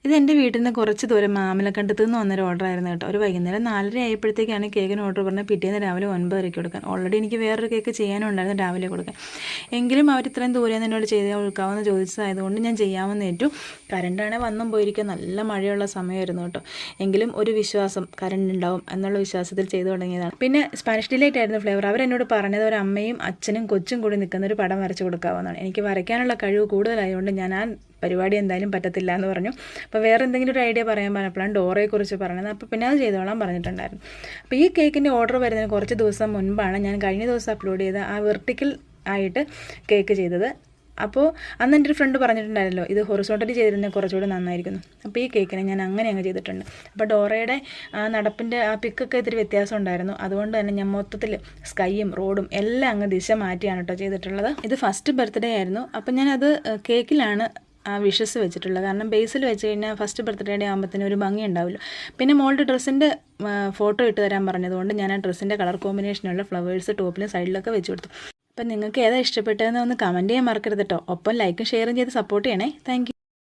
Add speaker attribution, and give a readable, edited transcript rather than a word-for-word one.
Speaker 1: ഇത് എൻ്റെ വീട്ടിൽ നിന്ന് കുറച്ച് ദൂരം മാമലക്കണ്ടത്ത് നിന്ന് വന്നൊരു ഓർഡർ ആയിരുന്നു കേട്ടോ. ഒരു വൈകുന്നേരം 4:30 ആയപ്പോഴത്തേക്കാണ് കേക്കിന് ഓർഡർ പറഞ്ഞത്. പിറ്റേന്ന് രാവിലെ 9:30 കൊടുക്കാൻ. ഓൾറെഡി എനിക്ക് വേറൊരു കേക്ക് ചെയ്യാനുണ്ടായിരുന്നു രാവിലെ കൊടുക്കാൻ. എങ്കിലും അവർ ഇത്രയും ദൂരെ നിന്ന് എന്നോട് ചെയ്ത് കൊടുക്കാമെന്ന് ചോദിച്ചതായതുകൊണ്ട് ഞാൻ ചെയ്യാമെന്ന് ഏറ്റു. കറണ്ടാണെങ്കിൽ വന്നും പോയിരിക്കുക, നല്ല മഴയുള്ള സമയമായിരുന്നു കേട്ടോ. എങ്കിലും ഒരു വിശ്വാസം, കറണ്ട് ഉണ്ടാവും എന്നുള്ള വിശ്വാസത്തിൽ ചെയ്തു തുടങ്ങിയതാണ്. പിന്നെ സ്പാനിഷ് ഡിലൈറ്റ് ആയിരുന്നു ഫ്ലേവർ. അവരെന്നോട് പറഞ്ഞത് ഒരു അമ്മയും അച്ഛനും കൊച്ചും കൂടി നിൽക്കുന്ന ഒരു പടം വരച്ച് കൊടുക്കാമെന്നാണ്. എനിക്ക് വരയ്ക്കാനുള്ള കഴിവ് കൂടുതലായതുകൊണ്ട് ഞാൻ ആ പരിപാടി എന്തായാലും പറ്റത്തില്ല എന്ന് പറഞ്ഞു. അപ്പോൾ വേറെ എന്തെങ്കിലും ഒരു ഐഡിയ പറയാൻ പറഞ്ഞപ്പോഴാണ് ഡോറയെക്കുറിച്ച് പറഞ്ഞത്. അപ്പോൾ പിന്നെ അത് ചെയ്തോളാൻ പറഞ്ഞിട്ടുണ്ടായിരുന്നു. അപ്പോൾ ഈ കേക്കിൻ്റെ ഓർഡർ വരുന്നതിന് കുറച്ച് ദിവസം മുൻപാണ് ഞാൻ കഴിഞ്ഞ ദിവസം അപ്ലോഡ് ചെയ്ത ആ വെർട്ടിക്കൽ ആയിട്ട് കേക്ക് ചെയ്തത്. അപ്പോൾ അന്ന് എൻ്റെ ഒരു ഫ്രണ്ട് പറഞ്ഞിട്ടുണ്ടായിരുന്നല്ലോ, ഇത് ഹൊറിസോണ്ടലി ചെയ്തിരുന്നത് കുറച്ചുകൂടി നന്നായിരിക്കുന്നു. അപ്പോൾ ഈ കേക്കിനെ ഞാൻ അങ്ങനെ അങ്ങ് ചെയ്തിട്ടുണ്ട്. അപ്പോൾ ഡോറയുടെ നടപ്പിൻ്റെ ആ പിക്കൊക്കെ ഇത്തിരി വ്യത്യാസം ഉണ്ടായിരുന്നു. അതുകൊണ്ട് തന്നെ ഞാൻ മൊത്തത്തിൽ സ്കൈയും റോഡും എല്ലാം അങ്ങ് ദിശ മാറ്റിയാണ് കേട്ടോ ചെയ്തിട്ടുള്ളത്. ഇത് ഫസ്റ്റ് ബർത്ത്ഡേ ആയിരുന്നു. അപ്പോൾ ഞാനത് കേക്കിലാണ് ആ വിഷസ് വെച്ചിട്ടുള്ളത്. കാരണം ബേസിൽ വെച്ച് കഴിഞ്ഞാൽ ഫസ്റ്റ് ബർത്ത്ഡേയുടെ ആകുമ്പോഴത്തേനും ഒരു ഭംഗി ഉണ്ടാവില്ല. പിന്നെ മോളുടെ ഡ്രസ്സിൻ്റെ ഫോട്ടോ ഇട്ട് തരാൻ പറഞ്ഞതുകൊണ്ട് ഞാൻ ആ ഡ്രസ്സിൻ്റെ കളർ കോമ്പിനേഷനുള്ള ഫ്ലവേഴ്സ് ടോപ്പിലും സൈഡിലൊക്കെ വെച്ച് കൊടുത്തു. അപ്പം നിങ്ങൾക്ക് ഏതാ ഇഷ്ടപ്പെട്ടതെന്ന് ഒന്ന് കമൻറ്റ് ചെയ്യാൻ മറക്കരുത് കേട്ടോ. ഒപ്പം ലൈക്കും ഷെയറും ചെയ്ത് സപ്പോർട്ട് ചെയ്യണേ. താങ്ക്